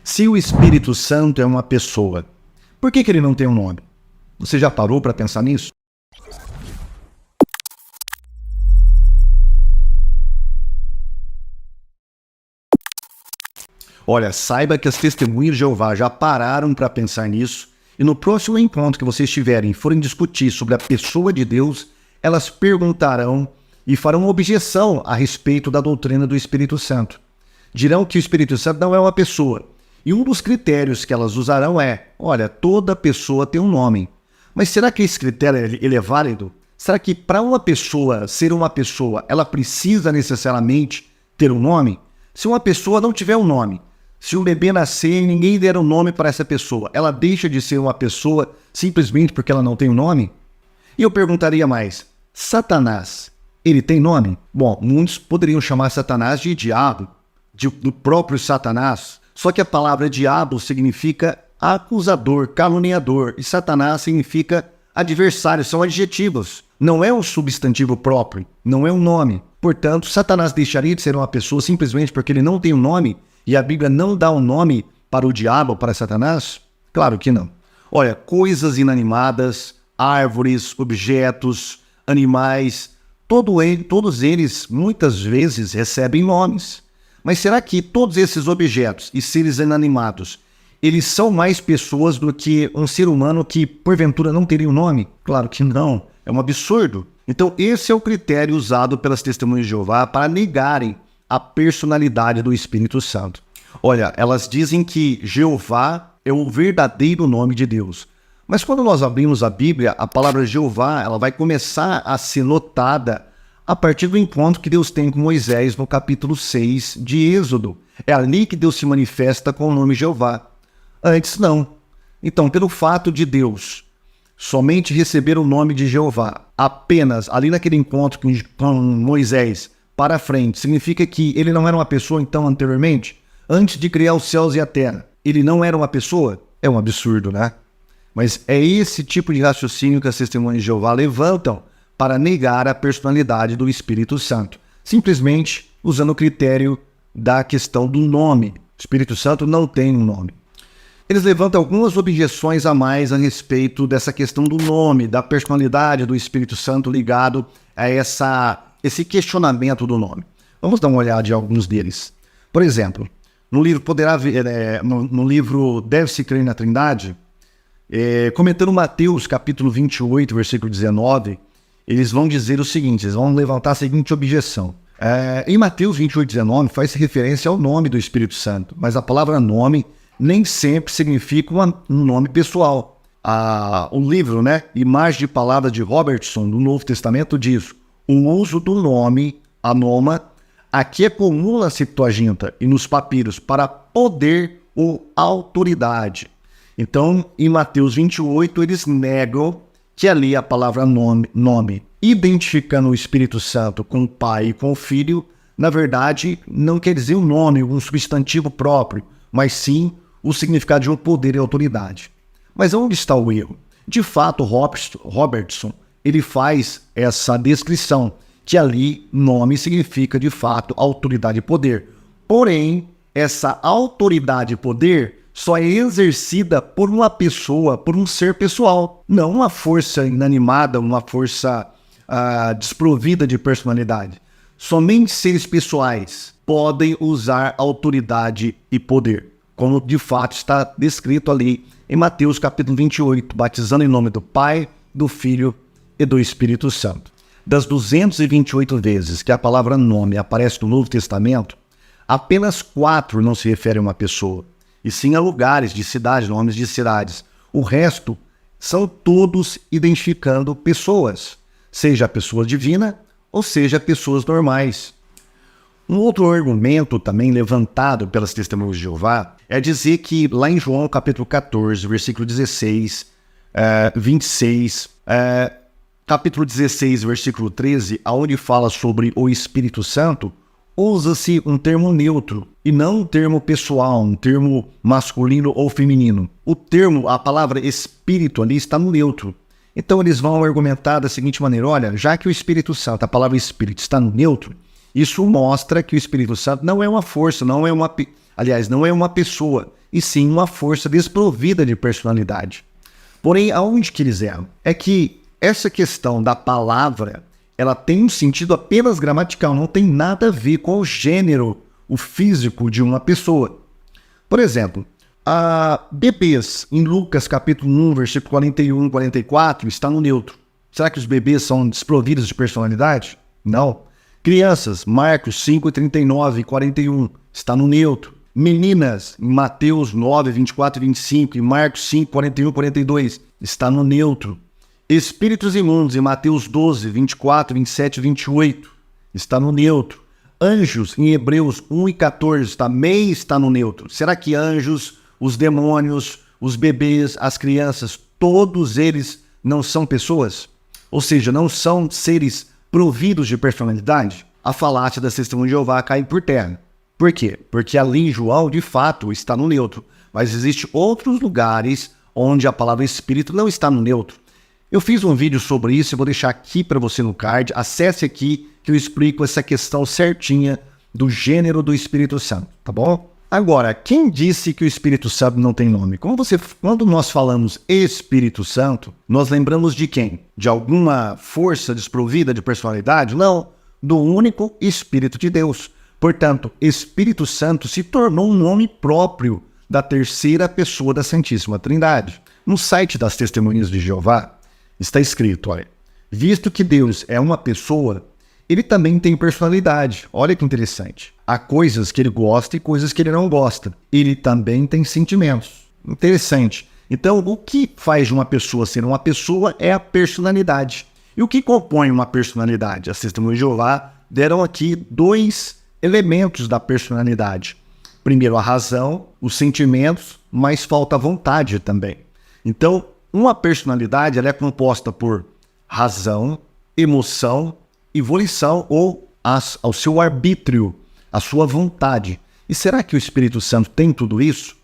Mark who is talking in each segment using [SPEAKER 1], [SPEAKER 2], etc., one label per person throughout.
[SPEAKER 1] Se o Espírito Santo é uma pessoa, por que ele não tem um nome? Você já parou para pensar nisso? Olha, saiba que as testemunhas de Jeová já pararam para pensar nisso, e no próximo encontro que vocês tiverem e forem discutir sobre a pessoa de Deus, elas perguntarão e farão objeção a respeito da doutrina do Espírito Santo. Dirão que o Espírito Santo não é uma pessoa. E um dos critérios que elas usarão é, olha, toda pessoa tem um nome. Mas será que esse critério ele é válido? Será que para uma pessoa ser uma pessoa, ela precisa necessariamente ter um nome? Se uma pessoa não tiver um nome, se um bebê nascer e ninguém der um nome para essa pessoa, ela deixa de ser uma pessoa simplesmente porque ela não tem um nome? E eu perguntaria mais, Satanás, ele tem nome? Bom, muitos poderiam chamar Satanás de diabo, do próprio Satanás. Só que a palavra diabo significa acusador, caluniador, e Satanás significa adversário, são adjetivos. Não é um substantivo próprio, não é um nome. Portanto, Satanás deixaria de ser uma pessoa simplesmente porque ele não tem um nome, e a Bíblia não dá um nome para o diabo, para Satanás? Claro que não. Olha, coisas inanimadas, árvores, objetos, animais, todos eles muitas vezes recebem nomes. Mas será que todos esses objetos e seres inanimados, eles são mais pessoas do que um ser humano que porventura não teria um nome? Claro que não, é um absurdo. Então esse é o critério usado pelas testemunhas de Jeová para negarem a personalidade do Espírito Santo. Olha, elas dizem que Jeová é o verdadeiro nome de Deus. Mas quando nós abrimos a Bíblia, a palavra Jeová, ela vai começar a ser notada a partir do encontro que Deus tem com Moisés no capítulo 6 de Êxodo. É ali que Deus se manifesta com o nome Jeová. Antes não. Então, pelo fato de Deus somente receber o nome de Jeová apenas ali naquele encontro com Moisés para frente, significa que ele não era uma pessoa então anteriormente? Antes de criar os céus e a terra, ele não era uma pessoa? É um absurdo, né? Mas é esse tipo de raciocínio que as testemunhas de Jeová levantam para negar a personalidade do Espírito Santo, simplesmente usando o critério da questão do nome. O Espírito Santo não tem um nome. Eles levantam algumas objeções a mais a respeito dessa questão do nome, da personalidade do Espírito Santo ligado a esse questionamento do nome. Vamos dar uma olhada em alguns deles. Por exemplo, no livro Deve-se Crer na Trindade, comentando Mateus capítulo 28, versículo 19, eles vão dizer o seguinte, eles vão levantar a seguinte objeção. Em Mateus 28, 19, faz referência ao nome do Espírito Santo, mas a palavra nome nem sempre significa um nome pessoal. O livro, Imagem de Palavra de Robertson, do Novo Testamento, diz: o uso do nome, anoma, aqui é comum na Septuaginta e nos papiros para poder ou autoridade. Então, em Mateus 28, eles negam que ali a palavra nome, identificando o Espírito Santo com o Pai e com o Filho, na verdade, não quer dizer um nome, um substantivo próprio, mas sim o significado de um poder e autoridade. Mas onde está o erro? De fato, Robertson, ele faz essa descrição, que ali nome significa, de fato, autoridade e poder. Porém, essa autoridade e poder só é exercida por uma pessoa, por um ser pessoal, não uma força inanimada, uma força desprovida de personalidade. Somente seres pessoais podem usar autoridade e poder, como de fato está descrito ali em Mateus capítulo 28, batizando em nome do Pai, do Filho e do Espírito Santo. Das 228 vezes que a palavra nome aparece no Novo Testamento, apenas 4 não se referem a uma pessoa, e sim a lugares de cidades, nomes de cidades. O resto são todos identificando pessoas, seja pessoa divina ou seja pessoas normais. Um outro argumento também levantado pelas testemunhas de Jeová é dizer que lá em João capítulo 14, versículo 16, 26, capítulo 16, versículo 13, onde fala sobre o Espírito Santo, usa-se um termo neutro e não um termo pessoal, um termo masculino ou feminino. A palavra espírito ali está no neutro. Então eles vão argumentar da seguinte maneira: olha, já que o Espírito Santo, a palavra espírito está no neutro, isso mostra que o Espírito Santo não é uma força, não é Aliás, não é uma pessoa, e sim uma força desprovida de personalidade. Porém, aonde que eles erram? É que essa questão da palavra, ela tem um sentido apenas gramatical, não tem nada a ver com o gênero, o físico de uma pessoa. Por exemplo, bebês, em Lucas capítulo 1, versículo 41 e 44, está no neutro. Será que os bebês são desprovidos de personalidade? Não. Crianças, Marcos 5, 39 e 41, está no neutro. Meninas, em Mateus 9, 24 e 25 e Marcos 5, 41 e 42, está no neutro. Espíritos imundos, em Mateus 12, 24, 27 e 28, está no neutro. Anjos, em Hebreus 1 e 14, também está no neutro. Será que anjos, os demônios, os bebês, as crianças, todos eles não são pessoas? Ou seja, não são seres providos de personalidade? A falácia das Testemunhas de Jeová cai por terra. Por quê? Porque ali em João, de fato, está no neutro. Mas existem outros lugares onde a palavra espírito não está no neutro. Eu fiz um vídeo sobre isso e vou deixar aqui para você no card. Acesse aqui que eu explico essa questão certinha do gênero do Espírito Santo, tá bom? Agora, quem disse que o Espírito Santo não tem nome? Quando nós falamos Espírito Santo, nós lembramos de quem? De alguma força desprovida de personalidade? Não, do único Espírito de Deus. Portanto, Espírito Santo se tornou um nome próprio da terceira pessoa da Santíssima Trindade. No site das Testemunhas de Jeová está escrito, olha, visto que Deus é uma pessoa, ele também tem personalidade. Olha que interessante. Há coisas que ele gosta e coisas que ele não gosta. Ele também tem sentimentos. Interessante. Então, o que faz de uma pessoa ser uma pessoa é a personalidade. E o que compõe uma personalidade? As Testemunhas de Jeová deram aqui 2 elementos da personalidade. Primeiro, a razão, os sentimentos, mas falta a vontade também. Então, uma personalidade ela é composta por razão, emoção e volição ou ao seu arbítrio, a sua vontade. E será que o Espírito Santo tem tudo isso?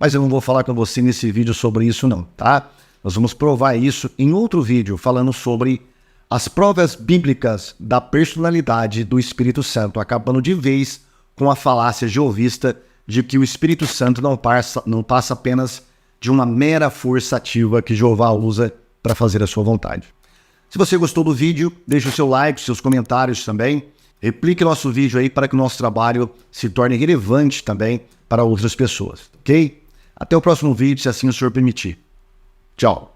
[SPEAKER 1] Mas eu não vou falar com você nesse vídeo sobre isso não, tá? Nós vamos provar isso em outro vídeo, falando sobre as provas bíblicas da personalidade do Espírito Santo, acabando de vez com a falácia jeovista de que o Espírito Santo não passa apenas de uma mera força ativa que Jeová usa para fazer a sua vontade. Se você gostou do vídeo, deixe o seu like, seus comentários também. Replique nosso vídeo aí para que o nosso trabalho se torne relevante também para outras pessoas, ok? Até o próximo vídeo, se assim o senhor permitir. Tchau!